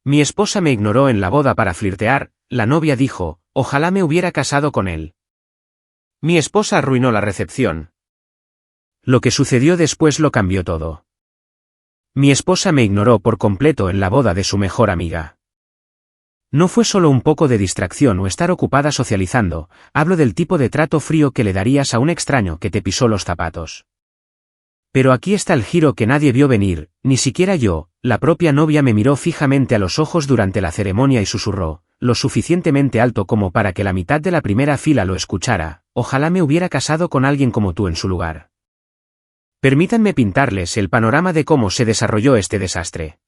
Mi esposa me ignoró en la boda para flirtear, la novia dijo, ojalá me hubiera casado con él. Mi esposa arruinó la recepción. Lo que sucedió después lo cambió todo. Mi esposa me ignoró por completo en la boda de su mejor amiga. No fue solo un poco de distracción o estar ocupada socializando, hablo del tipo de trato frío que le darías a un extraño que te pisó los zapatos. Pero aquí está el giro que nadie vio venir, ni siquiera yo. La propia novia me miró fijamente a los ojos durante la ceremonia y susurró, lo suficientemente alto como para que la mitad de la primera fila lo escuchara, ojalá me hubiera casado con alguien como tú en su lugar. Permítanme pintarles el panorama de cómo se desarrolló este desastre.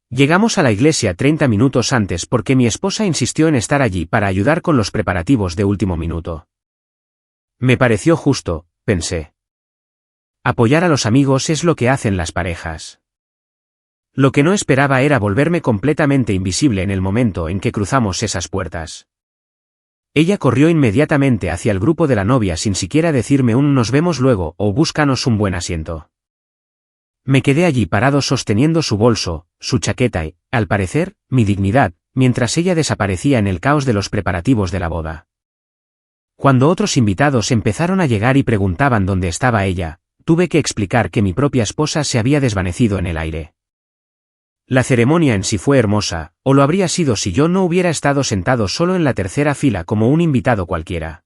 Llegamos a la iglesia 30 minutos antes porque mi esposa insistió en estar allí para ayudar con los preparativos de último minuto. Me pareció justo, pensé. Apoyar a los amigos es lo que hacen las parejas. Lo que no esperaba era volverme completamente invisible en el momento en que cruzamos esas puertas. Ella corrió inmediatamente hacia el grupo de la novia sin siquiera decirme un nos vemos luego o búscanos un buen asiento. Me quedé allí parado sosteniendo su bolso, su chaqueta y, al parecer, mi dignidad, mientras ella desaparecía en el caos de los preparativos de la boda. Cuando otros invitados empezaron a llegar y preguntaban dónde estaba ella, tuve que explicar que mi propia esposa se había desvanecido en el aire. La ceremonia en sí fue hermosa, o lo habría sido si yo no hubiera estado sentado solo en la tercera fila como un invitado cualquiera.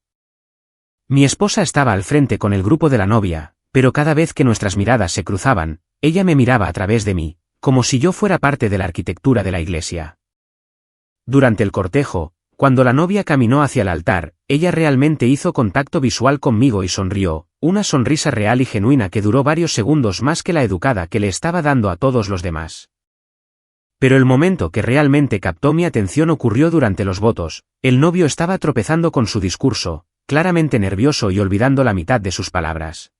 Mi esposa estaba al frente con el grupo de la novia, pero cada vez que nuestras miradas se cruzaban, ella me miraba a través de mí, como si yo fuera parte de la arquitectura de la iglesia. Durante el cortejo, cuando la novia caminó hacia el altar, ella realmente hizo contacto visual conmigo y sonrió, una sonrisa real y genuina que duró varios segundos más que la educada que le estaba dando a todos los demás. Pero el momento que realmente captó mi atención ocurrió durante los votos. El novio estaba tropezando con su discurso, claramente nervioso y olvidando la mitad de sus palabras.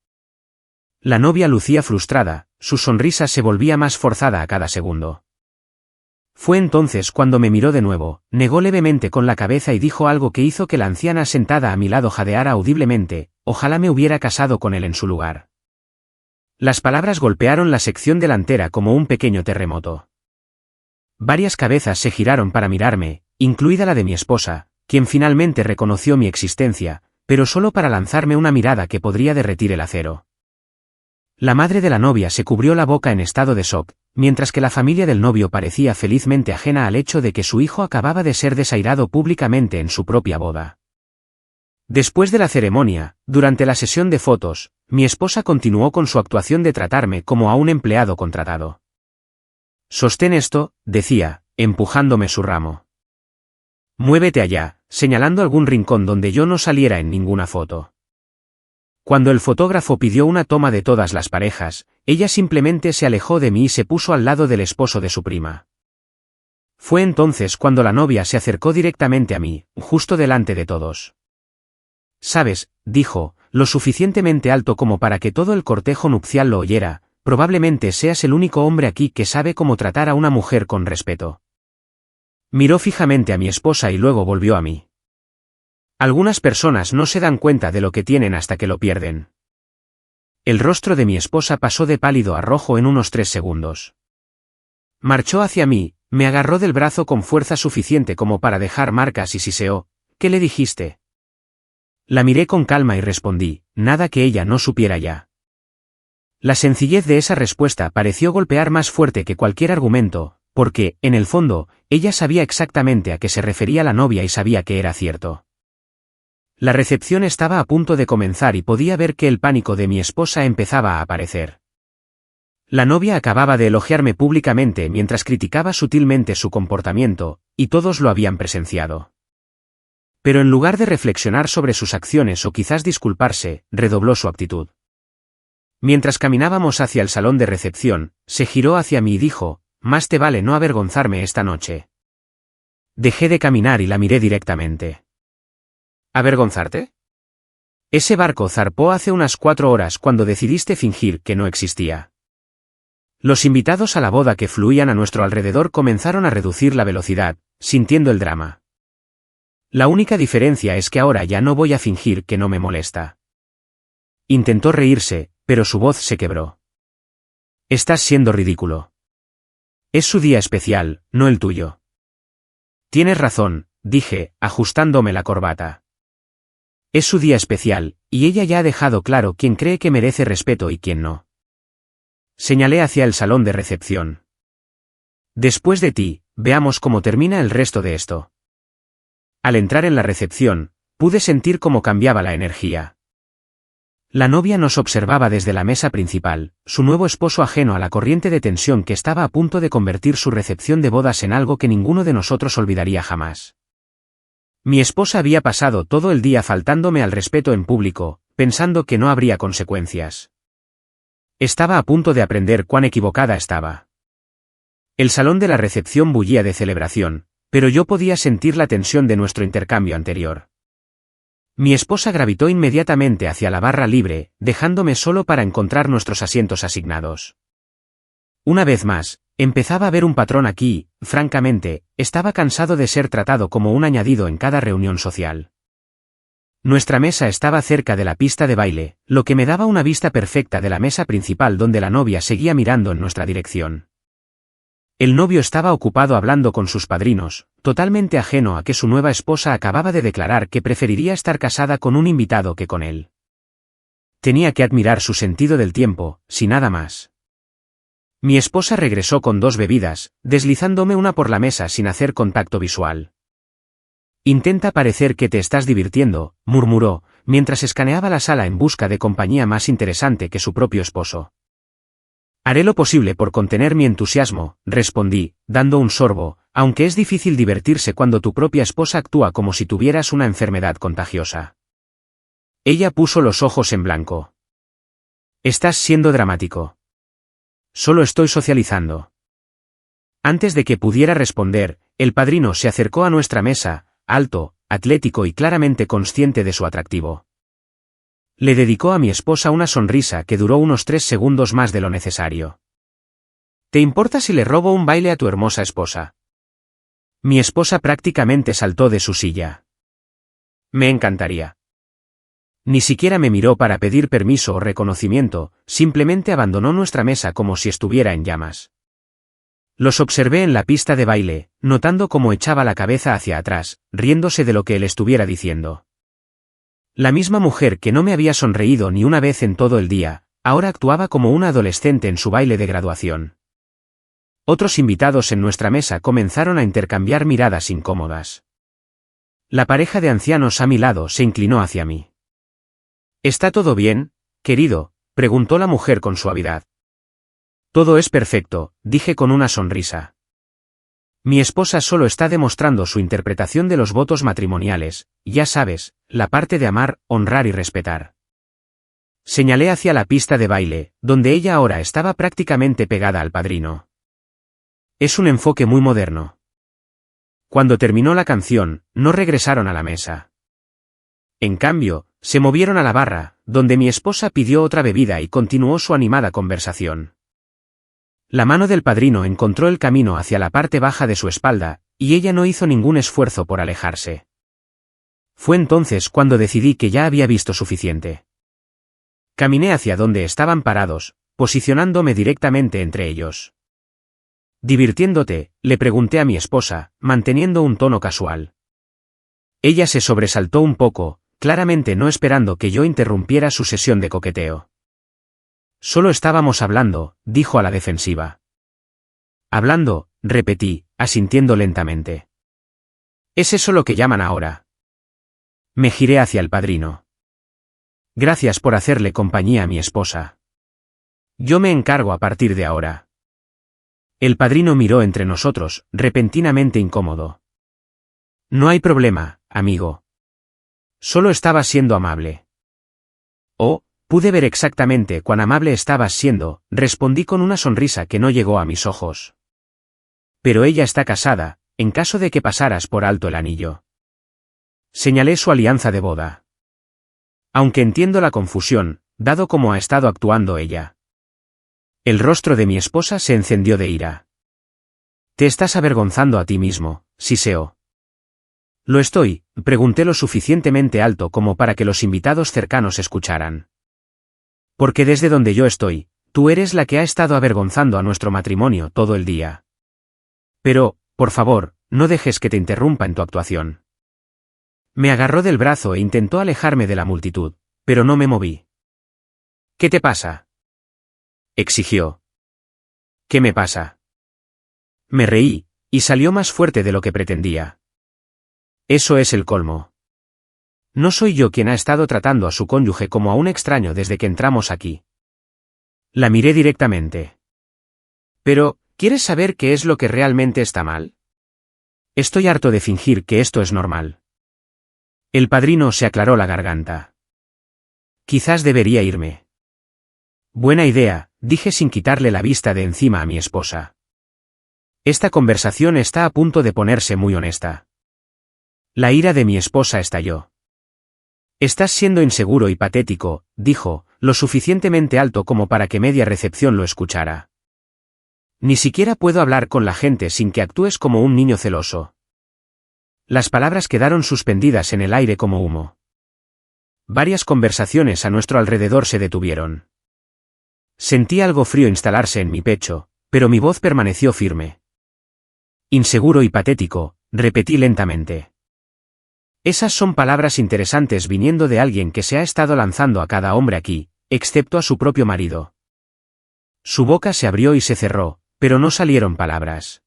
La novia lucía frustrada, su sonrisa se volvía más forzada a cada segundo. Fue entonces cuando me miró de nuevo, negó levemente con la cabeza y dijo algo que hizo que la anciana sentada a mi lado jadeara audiblemente, ojalá me hubiera casado con él en su lugar. Las palabras golpearon la sección delantera como un pequeño terremoto. Varias cabezas se giraron para mirarme, incluida la de mi esposa, quien finalmente reconoció mi existencia, pero solo para lanzarme una mirada que podría derretir el acero. La madre de la novia se cubrió la boca en estado de shock, mientras que la familia del novio parecía felizmente ajena al hecho de que su hijo acababa de ser desairado públicamente en su propia boda. Después de la ceremonia, durante la sesión de fotos, mi esposa continuó con su actuación de tratarme como a un empleado contratado. Sostén esto, decía, empujándome su ramo. Muévete allá, señalando algún rincón donde yo no saliera en ninguna foto. Cuando el fotógrafo pidió una toma de todas las parejas, ella simplemente se alejó de mí y se puso al lado del esposo de su prima. Fue entonces cuando la novia se acercó directamente a mí, justo delante de todos. «Sabes», dijo, lo suficientemente alto como para que todo el cortejo nupcial lo oyera, probablemente seas el único hombre aquí que sabe cómo tratar a una mujer con respeto. Miró fijamente a mi esposa y luego volvió a mí. Algunas personas no se dan cuenta de lo que tienen hasta que lo pierden. El rostro de mi esposa pasó de pálido a rojo en unos 3 segundos. Marchó hacia mí, me agarró del brazo con fuerza suficiente como para dejar marcas y siseó, ¿qué le dijiste? La miré con calma y respondí, nada que ella no supiera ya. La sencillez de esa respuesta pareció golpear más fuerte que cualquier argumento, porque, en el fondo, ella sabía exactamente a qué se refería la novia y sabía que era cierto. La recepción estaba a punto de comenzar y podía ver que el pánico de mi esposa empezaba a aparecer. La novia acababa de elogiarme públicamente mientras criticaba sutilmente su comportamiento, y todos lo habían presenciado. Pero en lugar de reflexionar sobre sus acciones o quizás disculparse, redobló su actitud. Mientras caminábamos hacia el salón de recepción, se giró hacia mí y dijo, «Más te vale no avergonzarme esta noche». Dejé de caminar y la miré directamente. ¿Avergonzarte? Ese barco zarpó hace unas 4 horas cuando decidiste fingir que no existía. Los invitados a la boda que fluían a nuestro alrededor comenzaron a reducir la velocidad, sintiendo el drama. La única diferencia es que ahora ya no voy a fingir que no me molesta. Intentó reírse, pero su voz se quebró. Estás siendo ridículo. Es su día especial, no el tuyo. Tienes razón, dije, ajustándome la corbata. Es su día especial, y ella ya ha dejado claro quién cree que merece respeto y quién no. Señalé hacia el salón de recepción. Después de ti, veamos cómo termina el resto de esto. Al entrar en la recepción, pude sentir cómo cambiaba la energía. La novia nos observaba desde la mesa principal, su nuevo esposo ajeno a la corriente de tensión que estaba a punto de convertir su recepción de bodas en algo que ninguno de nosotros olvidaría jamás. Mi esposa había pasado todo el día faltándome al respeto en público, pensando que no habría consecuencias. Estaba a punto de aprender cuán equivocada estaba. El salón de la recepción bullía de celebración, pero yo podía sentir la tensión de nuestro intercambio anterior. Mi esposa gravitó inmediatamente hacia la barra libre, dejándome solo para encontrar nuestros asientos asignados. Una vez más, empezaba a ver un patrón aquí, francamente, estaba cansado de ser tratado como un añadido en cada reunión social. Nuestra mesa estaba cerca de la pista de baile, lo que me daba una vista perfecta de la mesa principal donde la novia seguía mirando en nuestra dirección. El novio estaba ocupado hablando con sus padrinos, totalmente ajeno a que su nueva esposa acababa de declarar que preferiría estar casada con un invitado que con él. Tenía que admirar su sentido del tiempo, si nada más. Mi esposa regresó con 2 bebidas, deslizándome una por la mesa sin hacer contacto visual. Intenta parecer que te estás divirtiendo, murmuró, mientras escaneaba la sala en busca de compañía más interesante que su propio esposo. Haré lo posible por contener mi entusiasmo, respondí, dando un sorbo, aunque es difícil divertirse cuando tu propia esposa actúa como si tuvieras una enfermedad contagiosa. Ella puso los ojos en blanco. Estás siendo dramático. Solo estoy socializando. Antes de que pudiera responder, el padrino se acercó a nuestra mesa, alto, atlético y claramente consciente de su atractivo. Le dedicó a mi esposa una sonrisa que duró unos 3 segundos más de lo necesario. ¿Te importa si le robo un baile a tu hermosa esposa? Mi esposa prácticamente saltó de su silla. Me encantaría. Ni siquiera me miró para pedir permiso o reconocimiento, simplemente abandonó nuestra mesa como si estuviera en llamas. Los observé en la pista de baile, notando cómo echaba la cabeza hacia atrás, riéndose de lo que él estuviera diciendo. La misma mujer que no me había sonreído ni una vez en todo el día, ahora actuaba como una adolescente en su baile de graduación. Otros invitados en nuestra mesa comenzaron a intercambiar miradas incómodas. La pareja de ancianos a mi lado se inclinó hacia mí. ¿Está todo bien, querido?, preguntó la mujer con suavidad. Todo es perfecto, dije con una sonrisa. Mi esposa solo está demostrando su interpretación de los votos matrimoniales, ya sabes, la parte de amar, honrar y respetar. Señalé hacia la pista de baile, donde ella ahora estaba prácticamente pegada al padrino. Es un enfoque muy moderno. Cuando terminó la canción, no regresaron a la mesa. En cambio, se movieron a la barra, donde mi esposa pidió otra bebida y continuó su animada conversación. La mano del padrino encontró el camino hacia la parte baja de su espalda, y ella no hizo ningún esfuerzo por alejarse. Fue entonces cuando decidí que ya había visto suficiente. Caminé hacia donde estaban parados, posicionándome directamente entre ellos. ¿Divirtiéndote?, le pregunté a mi esposa, manteniendo un tono casual. Ella se sobresaltó un poco, claramente no esperando que yo interrumpiera su sesión de coqueteo. Solo estábamos hablando, dijo a la defensiva. Hablando, repetí, asintiendo lentamente. ¿Es eso lo que llaman ahora? Me giré hacia el padrino. Gracias por hacerle compañía a mi esposa. Yo me encargo a partir de ahora. El padrino miró entre nosotros, repentinamente incómodo. No hay problema, amigo. Solo estaba siendo amable. Oh, pude ver exactamente cuán amable estabas siendo, respondí con una sonrisa que no llegó a mis ojos. Pero ella está casada, en caso de que pasaras por alto el anillo. Señalé su alianza de boda. Aunque entiendo la confusión, dado cómo ha estado actuando ella. El rostro de mi esposa se encendió de ira. Te estás avergonzando a ti mismo, siseó. ¿Lo estoy?, pregunté lo suficientemente alto como para que los invitados cercanos escucharan. Porque desde donde yo estoy, tú eres la que ha estado avergonzando a nuestro matrimonio todo el día. Pero, por favor, no dejes que te interrumpa en tu actuación. Me agarró del brazo e intentó alejarme de la multitud, pero no me moví. ¿Qué te pasa?, exigió. ¿Qué me pasa? Me reí, y salió más fuerte de lo que pretendía. Eso es el colmo. No soy yo quien ha estado tratando a su cónyuge como a un extraño desde que entramos aquí. La miré directamente. Pero, ¿quieres saber qué es lo que realmente está mal? Estoy harto de fingir que esto es normal. El padrino se aclaró la garganta. Quizás debería irme. Buena idea, dije sin quitarle la vista de encima a mi esposa. Esta conversación está a punto de ponerse muy honesta. La ira de mi esposa estalló. Estás siendo inseguro y patético, dijo, lo suficientemente alto como para que media recepción lo escuchara. Ni siquiera puedo hablar con la gente sin que actúes como un niño celoso. Las palabras quedaron suspendidas en el aire como humo. Varias conversaciones a nuestro alrededor se detuvieron. Sentí algo frío instalarse en mi pecho, pero mi voz permaneció firme. Inseguro y patético, repetí lentamente. Esas son palabras interesantes viniendo de alguien que se ha estado lanzando a cada hombre aquí, excepto a su propio marido. Su boca se abrió y se cerró, pero no salieron palabras.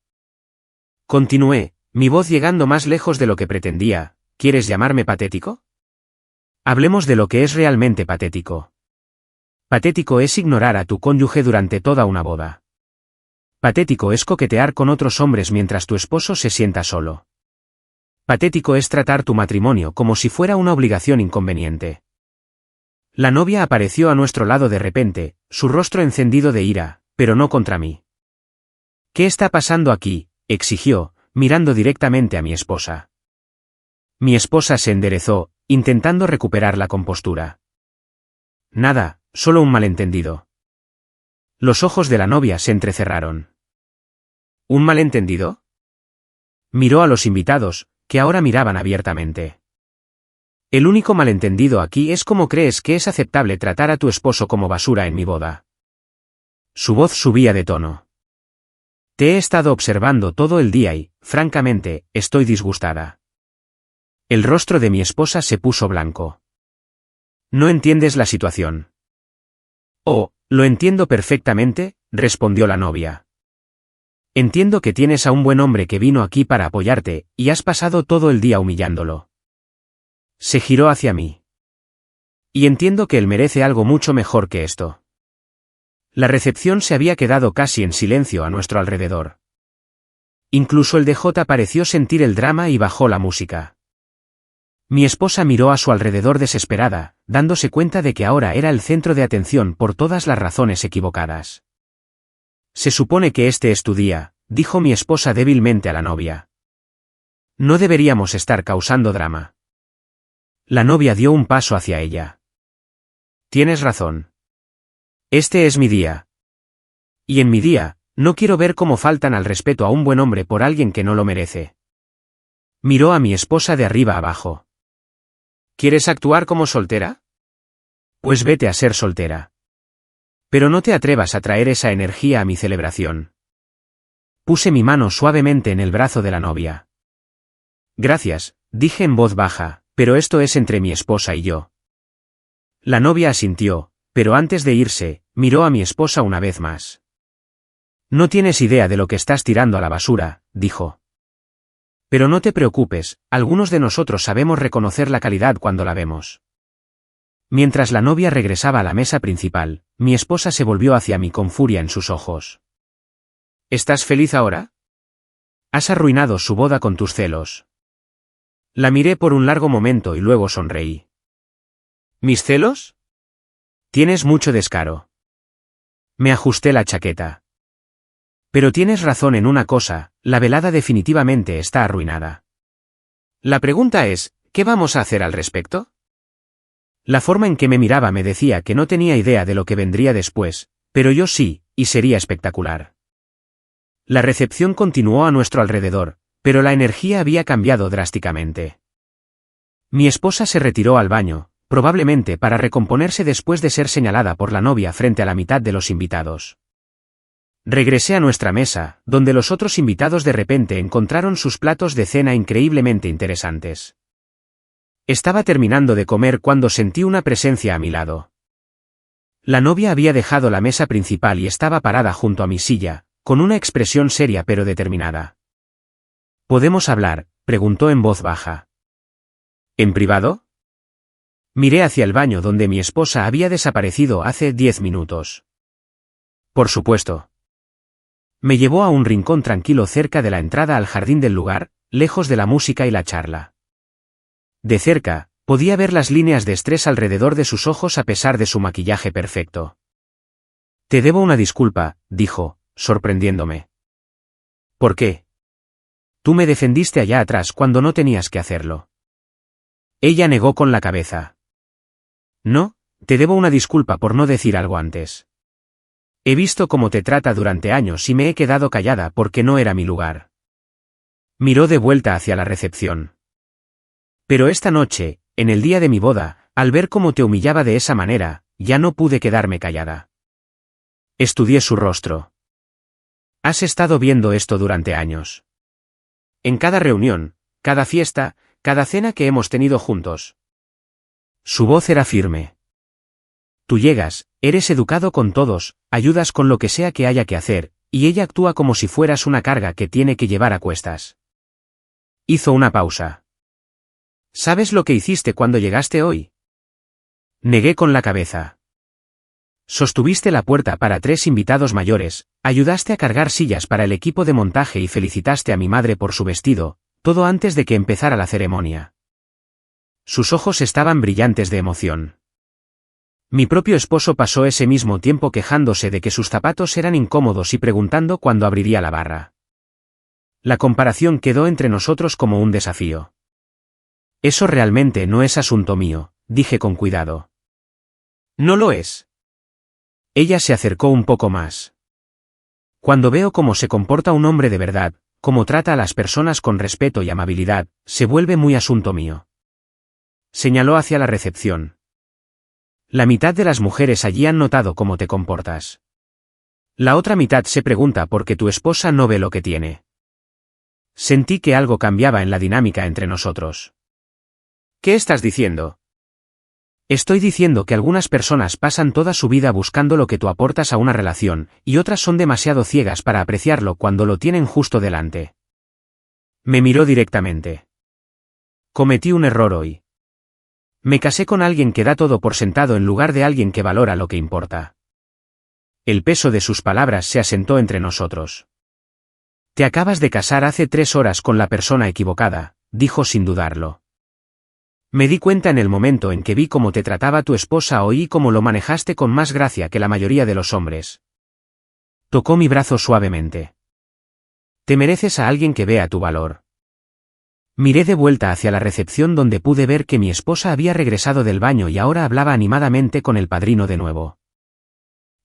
Continué, mi voz llegando más lejos de lo que pretendía. ¿Quieres llamarme patético? Hablemos de lo que es realmente patético. Patético es ignorar a tu cónyuge durante toda una boda. Patético es coquetear con otros hombres mientras tu esposo se sienta solo. Patético es tratar tu matrimonio como si fuera una obligación inconveniente. La novia apareció a nuestro lado de repente, su rostro encendido de ira, pero no contra mí. ¿Qué está pasando aquí?, exigió, mirando directamente a mi esposa. Mi esposa se enderezó, intentando recuperar la compostura. Nada, solo un malentendido. Los ojos de la novia se entrecerraron. ¿Un malentendido? Miró a los invitados, que ahora miraban abiertamente. El único malentendido aquí es cómo crees que es aceptable tratar a tu esposo como basura en mi boda. Su voz subía de tono. Te he estado observando todo el día y, francamente, estoy disgustada. El rostro de mi esposa se puso blanco. No entiendes la situación. Oh, lo entiendo perfectamente, respondió la novia. Entiendo que tienes a un buen hombre que vino aquí para apoyarte, y has pasado todo el día humillándolo. Se giró hacia mí. Y entiendo que él merece algo mucho mejor que esto. La recepción se había quedado casi en silencio a nuestro alrededor. Incluso el DJ pareció sentir el drama y bajó la música. Mi esposa miró a su alrededor desesperada, dándose cuenta de que ahora era el centro de atención por todas las razones equivocadas. Se supone que este es tu día, dijo mi esposa débilmente a la novia. No deberíamos estar causando drama. La novia dio un paso hacia ella. Tienes razón. Este es mi día. Y en mi día, no quiero ver cómo faltan al respeto a un buen hombre por alguien que no lo merece. Miró a mi esposa de arriba abajo. ¿Quieres actuar como soltera? Pues vete a ser soltera. Pero no te atrevas a traer esa energía a mi celebración. Puse mi mano suavemente en el brazo de la novia. Gracias, dije en voz baja, pero esto es entre mi esposa y yo. La novia asintió, pero antes de irse, miró a mi esposa una vez más. No tienes idea de lo que estás tirando a la basura, dijo. Pero no te preocupes, algunos de nosotros sabemos reconocer la calidad cuando la vemos. Mientras la novia regresaba a la mesa principal, mi esposa se volvió hacia mí con furia en sus ojos. ¿Estás feliz ahora? Has arruinado su boda con tus celos. La miré por un largo momento y luego sonreí. ¿Mis celos? Tienes mucho descaro. Me ajusté la chaqueta. Pero tienes razón en una cosa, la velada definitivamente está arruinada. La pregunta es, ¿qué vamos a hacer al respecto? La forma en que me miraba me decía que no tenía idea de lo que vendría después, pero yo sí, y sería espectacular. La recepción continuó a nuestro alrededor, pero la energía había cambiado drásticamente. Mi esposa se retiró al baño, probablemente para recomponerse después de ser señalada por la novia frente a la mitad de los invitados. Regresé a nuestra mesa, donde los otros invitados de repente encontraron sus platos de cena increíblemente interesantes. Estaba terminando de comer cuando sentí una presencia a mi lado. La novia había dejado la mesa principal y estaba parada junto a mi silla, con una expresión seria pero determinada. ¿Podemos hablar?, preguntó en voz baja. ¿En privado? Miré hacia el baño donde mi esposa había desaparecido hace 10 minutos. Por supuesto. Me llevó a un rincón tranquilo cerca de la entrada al jardín del lugar, lejos de la música y la charla. De cerca, podía ver las líneas de estrés alrededor de sus ojos a pesar de su maquillaje perfecto. Te debo una disculpa, dijo, sorprendiéndome. ¿Por qué? Tú me defendiste allá atrás cuando no tenías que hacerlo. Ella negó con la cabeza. No, te debo una disculpa por no decir algo antes. He visto cómo te trata durante años y me he quedado callada porque no era mi lugar. Miró de vuelta hacia la recepción. Pero esta noche, en el día de mi boda, al ver cómo te humillaba de esa manera, ya no pude quedarme callada. Estudié su rostro. Has estado viendo esto durante años. En cada reunión, cada fiesta, cada cena que hemos tenido juntos. Su voz era firme. Tú llegas, eres educado con todos, ayudas con lo que sea que haya que hacer, y ella actúa como si fueras una carga que tiene que llevar a cuestas. Hizo una pausa. ¿Sabes lo que hiciste cuando llegaste hoy? Negué con la cabeza. Sostuviste la puerta para 3 invitados mayores, ayudaste a cargar sillas para el equipo de montaje y felicitaste a mi madre por su vestido, todo antes de que empezara la ceremonia. Sus ojos estaban brillantes de emoción. Mi propio esposo pasó ese mismo tiempo quejándose de que sus zapatos eran incómodos y preguntando cuándo abriría la barra. La comparación quedó entre nosotros como un desafío. Eso realmente no es asunto mío, dije con cuidado. No lo es. Ella se acercó un poco más. Cuando veo cómo se comporta un hombre de verdad, cómo trata a las personas con respeto y amabilidad, se vuelve muy asunto mío. Señaló hacia la recepción. La mitad de las mujeres allí han notado cómo te comportas. La otra mitad se pregunta por qué tu esposa no ve lo que tiene. Sentí que algo cambiaba en la dinámica entre nosotros. ¿Qué estás diciendo? Estoy diciendo que algunas personas pasan toda su vida buscando lo que tú aportas a una relación, y otras son demasiado ciegas para apreciarlo cuando lo tienen justo delante. Me miró directamente. Cometí un error hoy. Me casé con alguien que da todo por sentado en lugar de alguien que valora lo que importa. El peso de sus palabras se asentó entre nosotros. Te acabas de casar hace 3 horas con la persona equivocada, dijo sin dudarlo. Me di cuenta en el momento en que vi cómo te trataba tu esposa hoy y cómo lo manejaste con más gracia que la mayoría de los hombres. Tocó mi brazo suavemente. Te mereces a alguien que vea tu valor. Miré de vuelta hacia la recepción donde pude ver que mi esposa había regresado del baño y ahora hablaba animadamente con el padrino de nuevo.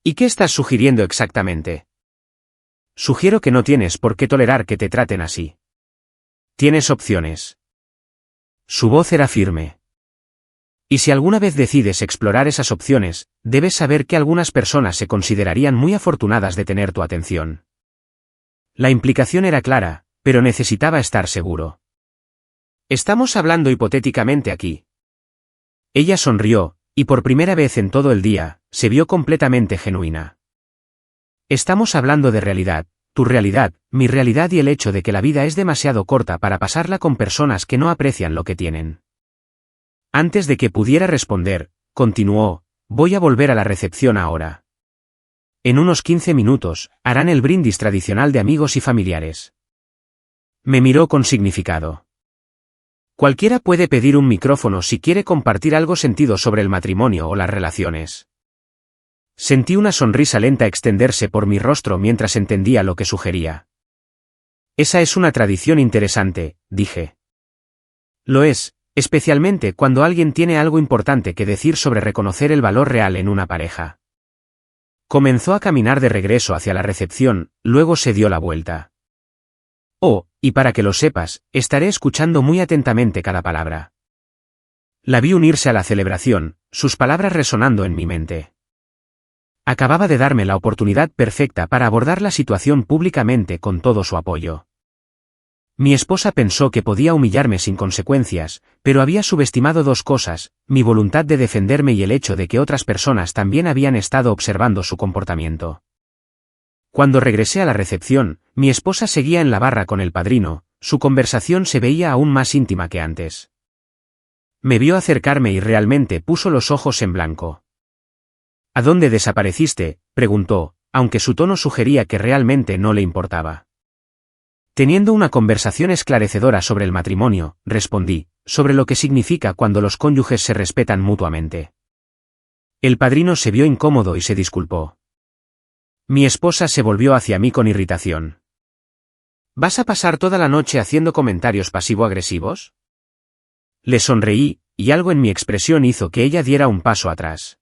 ¿Y qué estás sugiriendo exactamente? Sugiero que no tienes por qué tolerar que te traten así. Tienes opciones. Su voz era firme. Y si alguna vez decides explorar esas opciones, debes saber que algunas personas se considerarían muy afortunadas de tener tu atención. La implicación era clara, pero necesitaba estar seguro. Estamos hablando hipotéticamente aquí. Ella sonrió, y por primera vez en todo el día, se vio completamente genuina. Estamos hablando de realidad, tu realidad, mi realidad y el hecho de que la vida es demasiado corta para pasarla con personas que no aprecian lo que tienen. Antes de que pudiera responder, continuó, voy a volver a la recepción ahora. En unos 15 minutos, harán el brindis tradicional de amigos y familiares. Me miró con significado. Cualquiera puede pedir un micrófono si quiere compartir algo sentido sobre el matrimonio o las relaciones. Sentí una sonrisa lenta extenderse por mi rostro mientras entendía lo que sugería. Esa es una tradición interesante, dije. Lo es, especialmente cuando alguien tiene algo importante que decir sobre reconocer el valor real en una pareja. Comenzó a caminar de regreso hacia la recepción, luego se dio la vuelta. Oh, y para que lo sepas, estaré escuchando muy atentamente cada palabra. La vi unirse a la celebración, sus palabras resonando en mi mente. Acababa de darme la oportunidad perfecta para abordar la situación públicamente con todo su apoyo. Mi esposa pensó que podía humillarme sin consecuencias, pero había subestimado dos cosas, mi voluntad de defenderme y el hecho de que otras personas también habían estado observando su comportamiento. Cuando regresé a la recepción, mi esposa seguía en la barra con el padrino, su conversación se veía aún más íntima que antes. Me vio acercarme y realmente puso los ojos en blanco. ¿A dónde desapareciste?, preguntó, aunque su tono sugería que realmente no le importaba. Teniendo una conversación esclarecedora sobre el matrimonio, respondí, sobre lo que significa cuando los cónyuges se respetan mutuamente. El padrino se vio incómodo y se disculpó. Mi esposa se volvió hacia mí con irritación. ¿Vas a pasar toda la noche haciendo comentarios pasivo-agresivos? Le sonreí, y algo en mi expresión hizo que ella diera un paso atrás.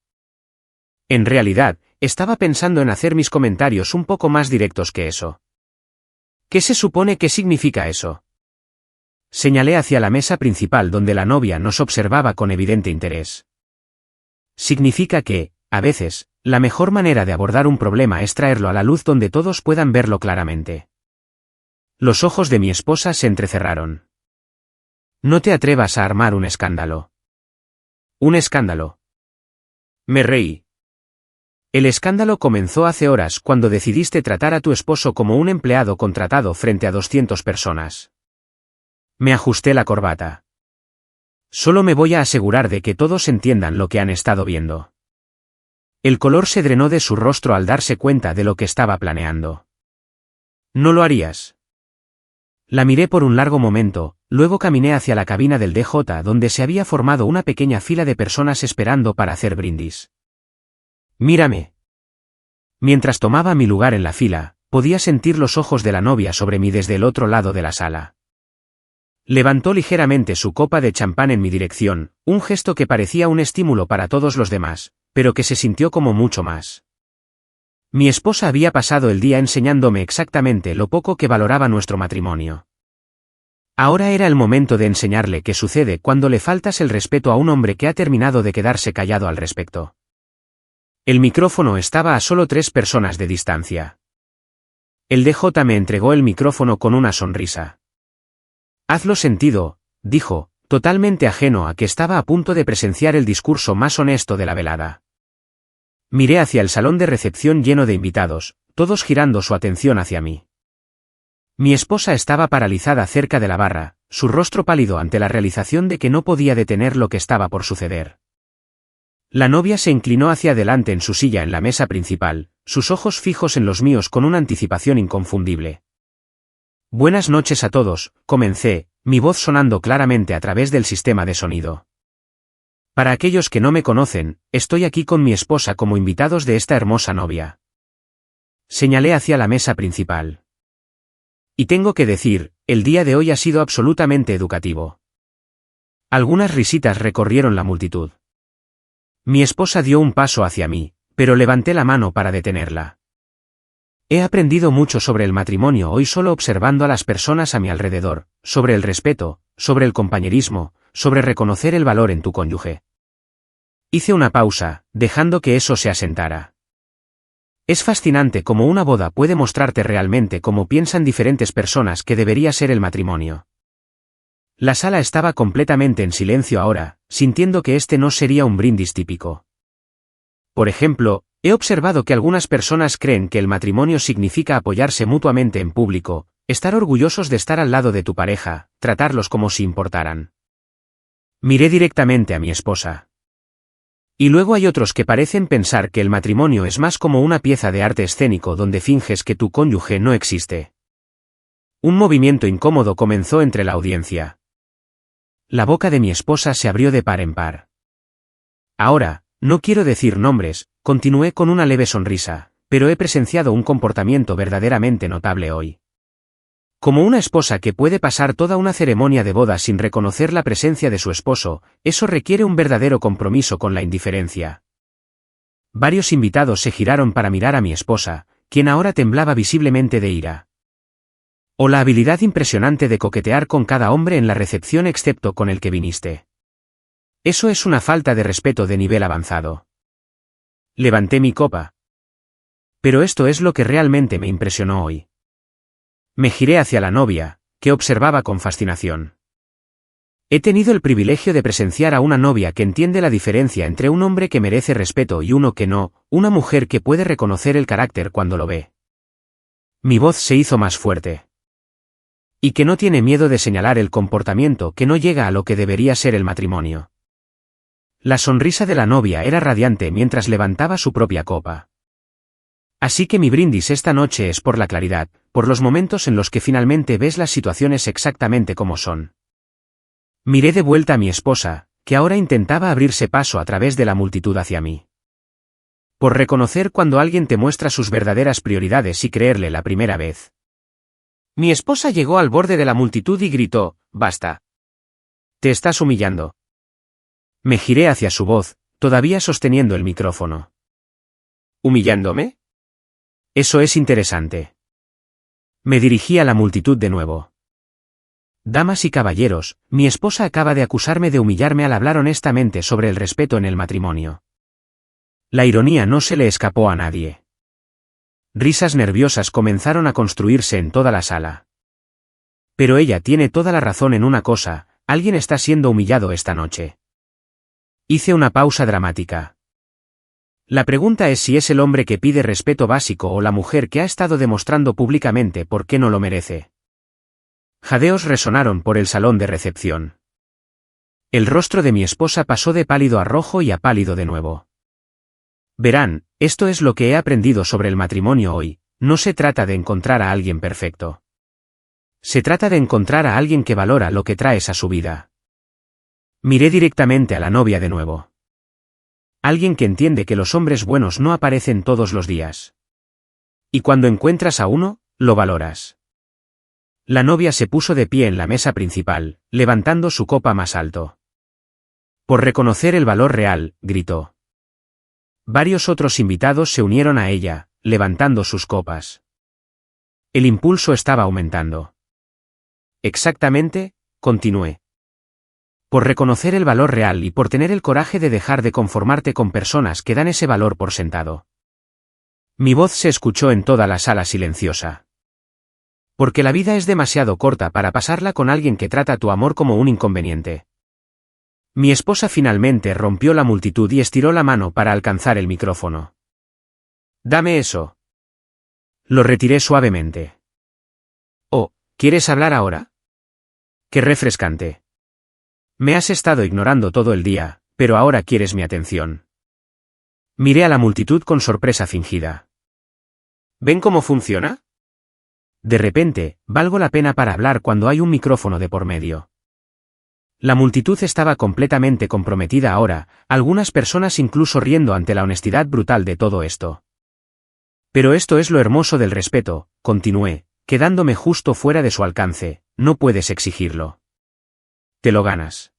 En realidad, estaba pensando en hacer mis comentarios un poco más directos que eso. ¿Qué se supone que significa eso? Señalé hacia la mesa principal donde la novia nos observaba con evidente interés. Significa que, a veces, la mejor manera de abordar un problema es traerlo a la luz donde todos puedan verlo claramente. Los ojos de mi esposa se entrecerraron. No te atrevas a armar un escándalo. ¿Un escándalo? Me reí. El escándalo comenzó hace horas cuando decidiste tratar a tu esposo como un empleado contratado frente a 200 personas. Me ajusté la corbata. Solo me voy a asegurar de que todos entiendan lo que han estado viendo. El color se drenó de su rostro al darse cuenta de lo que estaba planeando. ¿No lo harías? La miré por un largo momento, luego caminé hacia la cabina del DJ donde se había formado una pequeña fila de personas esperando para hacer brindis. Mírame. Mientras tomaba mi lugar en la fila, podía sentir los ojos de la novia sobre mí desde el otro lado de la sala. Levantó ligeramente su copa de champán en mi dirección, un gesto que parecía un estímulo para todos los demás, pero que se sintió como mucho más. Mi esposa había pasado el día enseñándome exactamente lo poco que valoraba nuestro matrimonio. Ahora era el momento de enseñarle qué sucede cuando le faltas el respeto a un hombre que ha terminado de quedarse callado al respecto. El micrófono estaba a solo 3 personas de distancia. El DJ me entregó el micrófono con una sonrisa. Hazlo sentido, dijo, totalmente ajeno a que estaba a punto de presenciar el discurso más honesto de la velada. Miré hacia el salón de recepción lleno de invitados, todos girando su atención hacia mí. Mi esposa estaba paralizada cerca de la barra, su rostro pálido ante la realización de que no podía detener lo que estaba por suceder. La novia se inclinó hacia adelante en su silla en la mesa principal, sus ojos fijos en los míos con una anticipación inconfundible. Buenas noches a todos, comencé, mi voz sonando claramente a través del sistema de sonido. Para aquellos que no me conocen, estoy aquí con mi esposa como invitados de esta hermosa novia. Señalé hacia la mesa principal. Y tengo que decir, el día de hoy ha sido absolutamente educativo. Algunas risitas recorrieron la multitud. Mi esposa dio un paso hacia mí, pero levanté la mano para detenerla. He aprendido mucho sobre el matrimonio hoy solo observando a las personas a mi alrededor, sobre el respeto, sobre el compañerismo, sobre reconocer el valor en tu cónyuge. Hice una pausa, dejando que eso se asentara. Es fascinante cómo una boda puede mostrarte realmente cómo piensan diferentes personas que debería ser el matrimonio. La sala estaba completamente en silencio ahora, sintiendo que este no sería un brindis típico. Por ejemplo, he observado que algunas personas creen que el matrimonio significa apoyarse mutuamente en público, estar orgullosos de estar al lado de tu pareja, tratarlos como si importaran. Miré directamente a mi esposa. Y luego hay otros que parecen pensar que el matrimonio es más como una pieza de arte escénico donde finges que tu cónyuge no existe. Un movimiento incómodo comenzó entre la audiencia. La boca de mi esposa se abrió de par en par. Ahora, no quiero decir nombres, continué con una leve sonrisa, pero he presenciado un comportamiento verdaderamente notable hoy. Como una esposa que puede pasar toda una ceremonia de boda sin reconocer la presencia de su esposo, eso requiere un verdadero compromiso con la indiferencia. Varios invitados se giraron para mirar a mi esposa, quien ahora temblaba visiblemente de ira. O la habilidad impresionante de coquetear con cada hombre en la recepción excepto con el que viniste. Eso es una falta de respeto de nivel avanzado. Levanté mi copa. Pero esto es lo que realmente me impresionó hoy. Me giré hacia la novia, que observaba con fascinación. He tenido el privilegio de presenciar a una novia que entiende la diferencia entre un hombre que merece respeto y uno que no, una mujer que puede reconocer el carácter cuando lo ve. Mi voz se hizo más fuerte. Y que no tiene miedo de señalar el comportamiento que no llega a lo que debería ser el matrimonio. La sonrisa de la novia era radiante mientras levantaba su propia copa. Así que mi brindis esta noche es por la claridad, por los momentos en los que finalmente ves las situaciones exactamente como son. Miré de vuelta a mi esposa, que ahora intentaba abrirse paso a través de la multitud hacia mí. Por reconocer cuando alguien te muestra sus verdaderas prioridades y creerle la primera vez. Mi esposa llegó al borde de la multitud y gritó, «Basta. Te estás humillando». Me giré hacia su voz, todavía sosteniendo el micrófono. ¿Humillándome? Eso es interesante. Me dirigí a la multitud de nuevo. Damas y caballeros, mi esposa acaba de acusarme de humillarme al hablar honestamente sobre el respeto en el matrimonio. La ironía no se le escapó a nadie. Risas nerviosas comenzaron a construirse en toda la sala. Pero ella tiene toda la razón en una cosa, alguien está siendo humillado esta noche. Hice una pausa dramática. La pregunta es si es el hombre que pide respeto básico o la mujer que ha estado demostrando públicamente por qué no lo merece. Jadeos resonaron por el salón de recepción. El rostro de mi esposa pasó de pálido a rojo y a pálido de nuevo. Verán, esto es lo que he aprendido sobre el matrimonio hoy, no se trata de encontrar a alguien perfecto. Se trata de encontrar a alguien que valora lo que traes a su vida. Miré directamente a la novia de nuevo. Alguien que entiende que los hombres buenos no aparecen todos los días. Y cuando encuentras a uno, lo valoras. La novia se puso de pie en la mesa principal, levantando su copa más alto. Por reconocer el valor real, gritó. Varios otros invitados se unieron a ella, levantando sus copas. El impulso estaba aumentando. Exactamente, continué. Por reconocer el valor real y por tener el coraje de dejar de conformarte con personas que dan ese valor por sentado. Mi voz se escuchó en toda la sala silenciosa. Porque la vida es demasiado corta para pasarla con alguien que trata tu amor como un inconveniente. Mi esposa finalmente rompió la multitud y estiró la mano para alcanzar el micrófono. Dame eso. Lo retiré suavemente. Oh, ¿quieres hablar ahora? Qué refrescante. Me has estado ignorando todo el día, pero ahora quieres mi atención. Miré a la multitud con sorpresa fingida. ¿Ven cómo funciona? De repente, valgo la pena para hablar cuando hay un micrófono de por medio. La multitud estaba completamente comprometida ahora, algunas personas incluso riendo ante la honestidad brutal de todo esto. Pero esto es lo hermoso del respeto, continué, quedándome justo fuera de su alcance, no puedes exigirlo. Te lo ganas.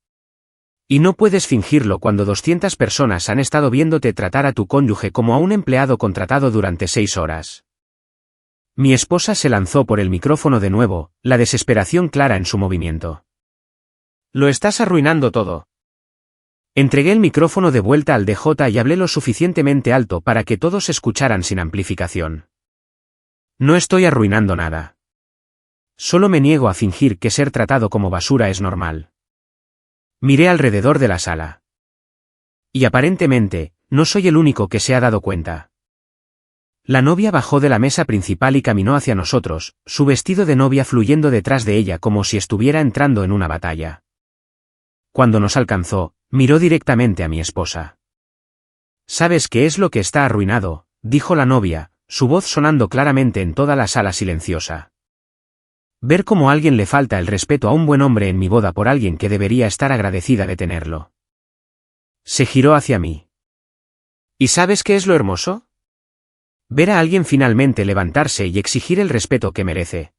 Y no puedes fingirlo cuando 200 personas han estado viéndote tratar a tu cónyuge como a un empleado contratado durante 6 horas. Mi esposa se lanzó por el micrófono de nuevo, la desesperación clara en su movimiento. Lo estás arruinando todo. Entregué el micrófono de vuelta al DJ y hablé lo suficientemente alto para que todos escucharan sin amplificación. No estoy arruinando nada. Solo me niego a fingir que ser tratado como basura es normal. Miré alrededor de la sala. Y aparentemente, no soy el único que se ha dado cuenta. La novia bajó de la mesa principal y caminó hacia nosotros, su vestido de novia fluyendo detrás de ella como si estuviera entrando en una batalla. Cuando nos alcanzó, miró directamente a mi esposa. ¿Sabes qué es lo que está arruinado?, dijo la novia, su voz sonando claramente en toda la sala silenciosa. Ver cómo a alguien le falta el respeto a un buen hombre en mi boda por alguien que debería estar agradecida de tenerlo. Se giró hacia mí. ¿Y sabes qué es lo hermoso? Ver a alguien finalmente levantarse y exigir el respeto que merece.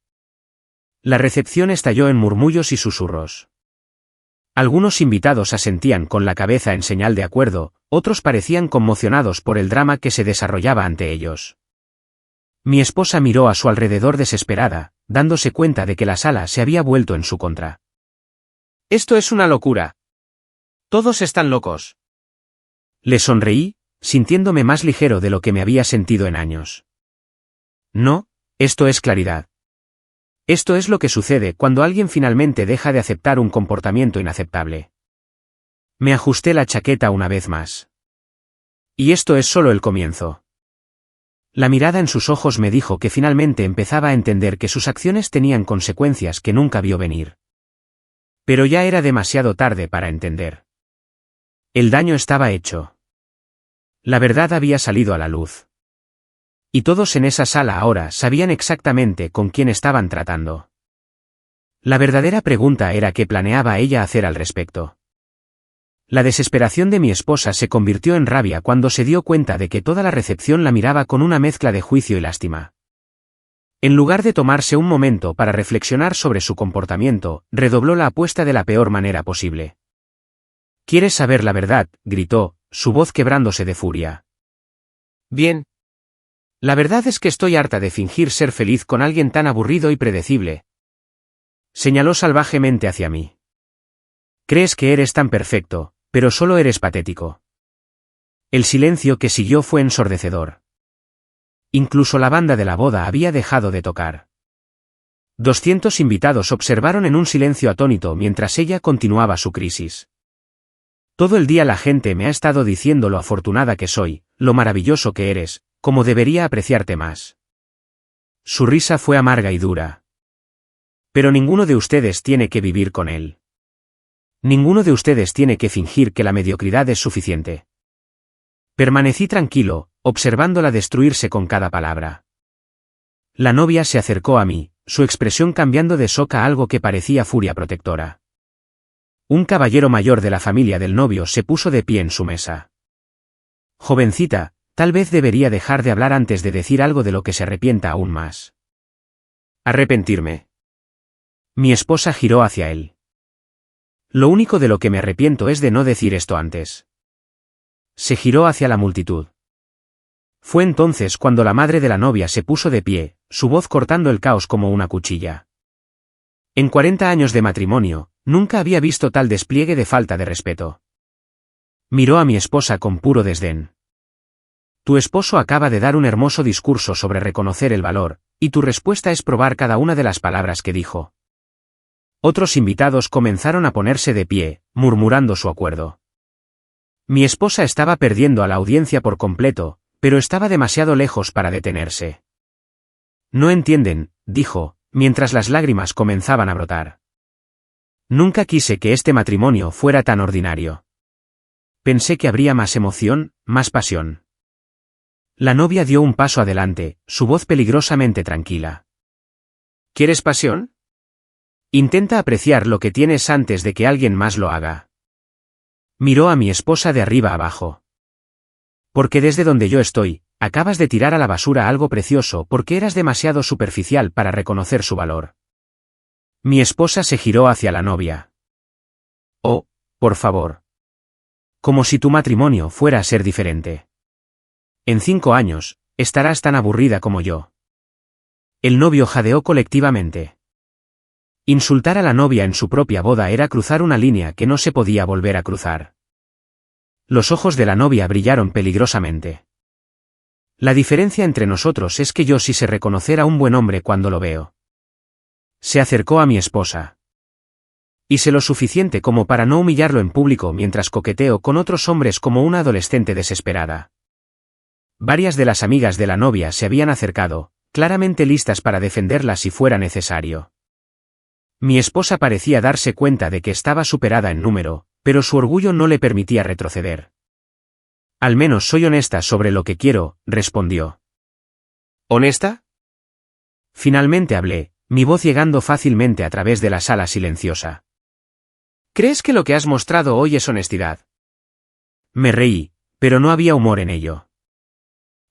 La recepción estalló en murmullos y susurros. Algunos invitados asentían con la cabeza en señal de acuerdo, otros parecían conmocionados por el drama que se desarrollaba ante ellos. Mi esposa miró a su alrededor desesperada, dándose cuenta de que la sala se había vuelto en su contra. Esto es una locura. Todos están locos. Le sonreí, sintiéndome más ligero de lo que me había sentido en años. No, esto es claridad. Esto es lo que sucede cuando alguien finalmente deja de aceptar un comportamiento inaceptable. Me ajusté la chaqueta una vez más. Y esto es solo el comienzo. La mirada en sus ojos me dijo que finalmente empezaba a entender que sus acciones tenían consecuencias que nunca vio venir. Pero ya era demasiado tarde para entender. El daño estaba hecho. La verdad había salido a la luz. Y todos en esa sala ahora sabían exactamente con quién estaban tratando. La verdadera pregunta era qué planeaba ella hacer al respecto. La desesperación de mi esposa se convirtió en rabia cuando se dio cuenta de que toda la recepción la miraba con una mezcla de juicio y lástima. En lugar de tomarse un momento para reflexionar sobre su comportamiento, redobló la apuesta de la peor manera posible. ¿Quieres saber la verdad?, gritó, su voz quebrándose de furia. Bien. La verdad es que estoy harta de fingir ser feliz con alguien tan aburrido y predecible. Señaló salvajemente hacia mí. Crees que eres tan perfecto, pero solo eres patético. El silencio que siguió fue ensordecedor. Incluso la banda de la boda había dejado de tocar. 200 invitados observaron en un silencio atónito mientras ella continuaba su crisis. Todo el día la gente me ha estado diciendo lo afortunada que soy, lo maravilloso que eres, cómo debería apreciarte más. Su risa fue amarga y dura. Pero ninguno de ustedes tiene que vivir con él. Ninguno de ustedes tiene que fingir que la mediocridad es suficiente. Permanecí tranquilo, observándola destruirse con cada palabra. La novia se acercó a mí, su expresión cambiando de shock a algo que parecía furia protectora. Un caballero mayor de la familia del novio se puso de pie en su mesa. Jovencita, tal vez debería dejar de hablar antes de decir algo de lo que se arrepienta aún más. Arrepentirme. Mi esposa giró hacia él. Lo único de lo que me arrepiento es de no decir esto antes. Se giró hacia la multitud. Fue entonces cuando la madre de la novia se puso de pie, su voz cortando el caos como una cuchilla. En 40 años de matrimonio, nunca había visto tal despliegue de falta de respeto. Miró a mi esposa con puro desdén. Tu esposo acaba de dar un hermoso discurso sobre reconocer el valor, y tu respuesta es probar cada una de las palabras que dijo. Otros invitados comenzaron a ponerse de pie, murmurando su acuerdo. Mi esposa estaba perdiendo a la audiencia por completo, pero estaba demasiado lejos para detenerse. No entienden, dijo, mientras las lágrimas comenzaban a brotar. Nunca quise que este matrimonio fuera tan ordinario. Pensé que habría más emoción, más pasión. La novia dio un paso adelante, su voz peligrosamente tranquila. ¿Quieres pasión? Intenta apreciar lo que tienes antes de que alguien más lo haga. Miró a mi esposa de arriba abajo. Porque desde donde yo estoy, acabas de tirar a la basura algo precioso porque eras demasiado superficial para reconocer su valor. Mi esposa se giró hacia la novia. Oh, por favor. Como si tu matrimonio fuera a ser diferente. En 5 años, estarás tan aburrida como yo. El novio jadeó colectivamente. Insultar a la novia en su propia boda era cruzar una línea que no se podía volver a cruzar. Los ojos de la novia brillaron peligrosamente. La diferencia entre nosotros es que yo sí sé reconocer a un buen hombre cuando lo veo. Se acercó a mi esposa. Y sé lo suficiente como para no humillarlo en público mientras coqueteo con otros hombres como una adolescente desesperada. Varias de las amigas de la novia se habían acercado, claramente listas para defenderla si fuera necesario. Mi esposa parecía darse cuenta de que estaba superada en número, pero su orgullo no le permitía retroceder. Al menos soy honesta sobre lo que quiero, respondió. ¿Honesta? Finalmente hablé, mi voz llegando fácilmente a través de la sala silenciosa. ¿Crees que lo que has mostrado hoy es honestidad? Me reí, pero no había humor en ello.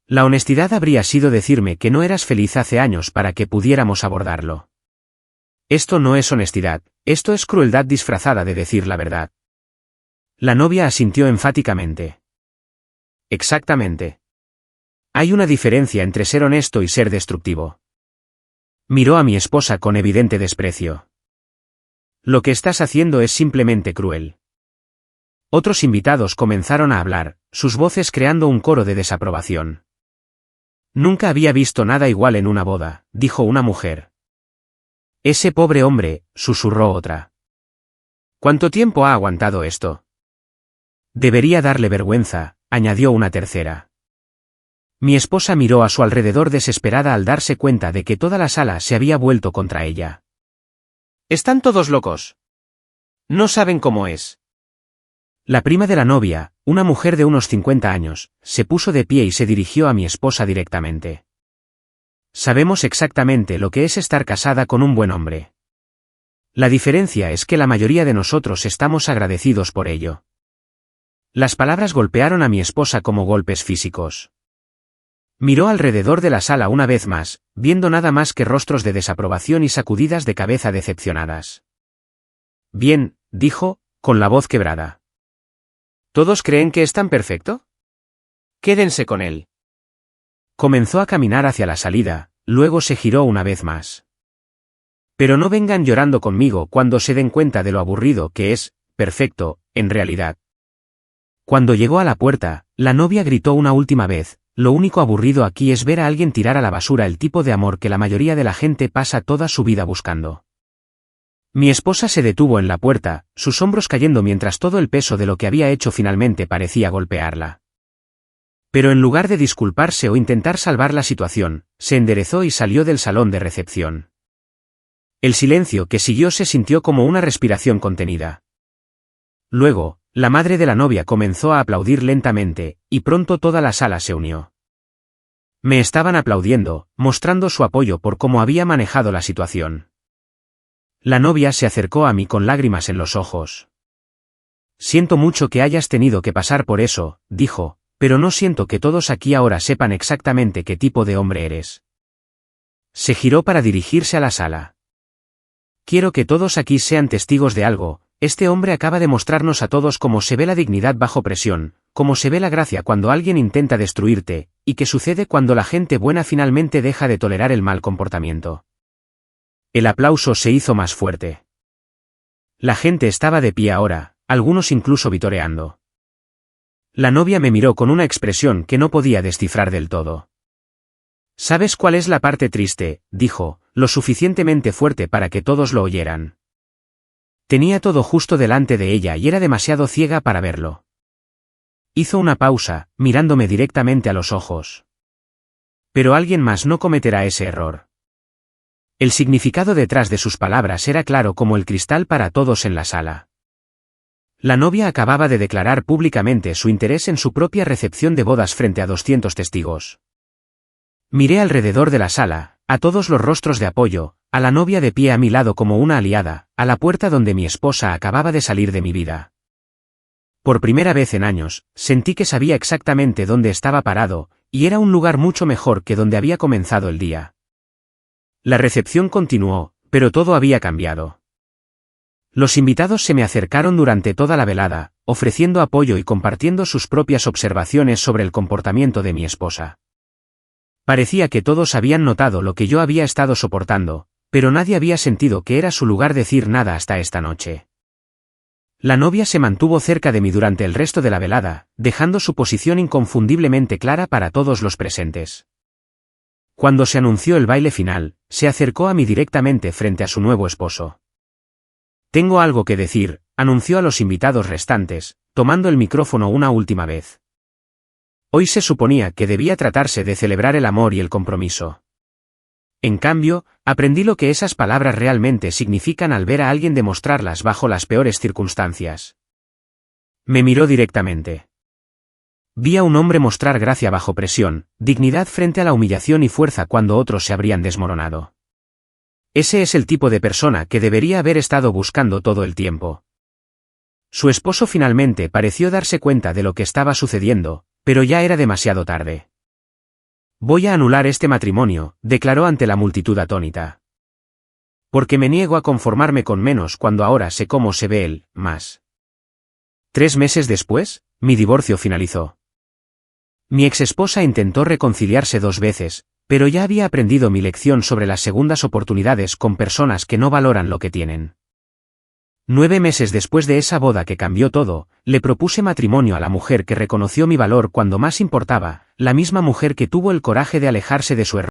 La honestidad habría sido decirme que no eras feliz hace años para que pudiéramos abordarlo. Esto no es honestidad, esto es crueldad disfrazada de decir la verdad. La novia asintió enfáticamente. Exactamente. Hay una diferencia entre ser honesto y ser destructivo. Miró a mi esposa con evidente desprecio. Lo que estás haciendo es simplemente cruel. Otros invitados comenzaron a hablar, sus voces creando un coro de desaprobación. Nunca había visto nada igual en una boda, dijo una mujer. Ese pobre hombre, susurró otra. ¿Cuánto tiempo ha aguantado esto? Debería darle vergüenza, añadió una tercera. Mi esposa miró a su alrededor desesperada al darse cuenta de que toda la sala se había vuelto contra ella. ¿Están todos locos? No saben cómo es. La prima de la novia, una mujer de unos 50 años, se puso de pie y se dirigió a mi esposa directamente. Sabemos exactamente lo que es estar casada con un buen hombre. La diferencia es que la mayoría de nosotros estamos agradecidos por ello. Las palabras golpearon a mi esposa como golpes físicos. Miró alrededor de la sala una vez más, viendo nada más que rostros de desaprobación y sacudidas de cabeza decepcionadas. Bien, dijo, con la voz quebrada. ¿Todos creen que es tan perfecto? Quédense con él. Comenzó a caminar hacia la salida, luego se giró una vez más. Pero no vengan llorando conmigo cuando se den cuenta de lo aburrido que es, perfecto, en realidad. Cuando llegó a la puerta, la novia gritó una última vez. Lo único aburrido aquí es ver a alguien tirar a la basura el tipo de amor que la mayoría de la gente pasa toda su vida buscando. Mi esposa se detuvo en la puerta, sus hombros cayendo mientras todo el peso de lo que había hecho finalmente parecía golpearla. Pero en lugar de disculparse o intentar salvar la situación, se enderezó y salió del salón de recepción. El silencio que siguió se sintió como una respiración contenida. Luego, la madre de la novia comenzó a aplaudir lentamente, y pronto toda la sala se unió. Me estaban aplaudiendo, mostrando su apoyo por cómo había manejado la situación. La novia se acercó a mí con lágrimas en los ojos. Siento mucho que hayas tenido que pasar por eso, dijo, pero no siento que todos aquí ahora sepan exactamente qué tipo de hombre eres. Se giró para dirigirse a la sala. Quiero que todos aquí sean testigos de algo. Este hombre acaba de mostrarnos a todos cómo se ve la dignidad bajo presión, cómo se ve la gracia cuando alguien intenta destruirte, y qué sucede cuando la gente buena finalmente deja de tolerar el mal comportamiento. El aplauso se hizo más fuerte. La gente estaba de pie ahora, algunos incluso vitoreando. La novia me miró con una expresión que no podía descifrar del todo. ¿Sabes cuál es la parte triste?, dijo, lo suficientemente fuerte para que todos lo oyeran. Tenía todo justo delante de ella y era demasiado ciega para verlo. Hizo una pausa, mirándome directamente a los ojos. Pero alguien más no cometerá ese error. El significado detrás de sus palabras era claro como el cristal para todos en la sala. La novia acababa de declarar públicamente su interés en su propia recepción de bodas frente a 200 testigos. Miré alrededor de la sala, a todos los rostros de apoyo, a la novia de pie a mi lado como una aliada, a la puerta donde mi esposa acababa de salir de mi vida. Por primera vez en años, sentí que sabía exactamente dónde estaba parado, y era un lugar mucho mejor que donde había comenzado el día. La recepción continuó, pero todo había cambiado. Los invitados se me acercaron durante toda la velada, ofreciendo apoyo y compartiendo sus propias observaciones sobre el comportamiento de mi esposa. Parecía que todos habían notado lo que yo había estado soportando, pero nadie había sentido que era su lugar decir nada hasta esta noche. La novia se mantuvo cerca de mí durante el resto de la velada, dejando su posición inconfundiblemente clara para todos los presentes. Cuando se anunció el baile final, se acercó a mí directamente frente a su nuevo esposo. Tengo algo que decir, anunció a los invitados restantes, tomando el micrófono una última vez. Hoy se suponía que debía tratarse de celebrar el amor y el compromiso. En cambio, aprendí lo que esas palabras realmente significan al ver a alguien demostrarlas bajo las peores circunstancias. Me miró directamente. Vi a un hombre mostrar gracia bajo presión, dignidad frente a la humillación y fuerza cuando otros se habrían desmoronado. Ese es el tipo de persona que debería haber estado buscando todo el tiempo. Su esposo finalmente pareció darse cuenta de lo que estaba sucediendo, pero ya era demasiado tarde. Voy a anular este matrimonio, declaró ante la multitud atónita. Porque me niego a conformarme con menos cuando ahora sé cómo se ve el más. 3 meses después, mi divorcio finalizó. Mi exesposa intentó reconciliarse 2 veces, pero ya había aprendido mi lección sobre las segundas oportunidades con personas que no valoran lo que tienen. 9 meses después de esa boda que cambió todo, le propuse matrimonio a la mujer que reconoció mi valor cuando más importaba, la misma mujer que tuvo el coraje de alejarse de su hermano.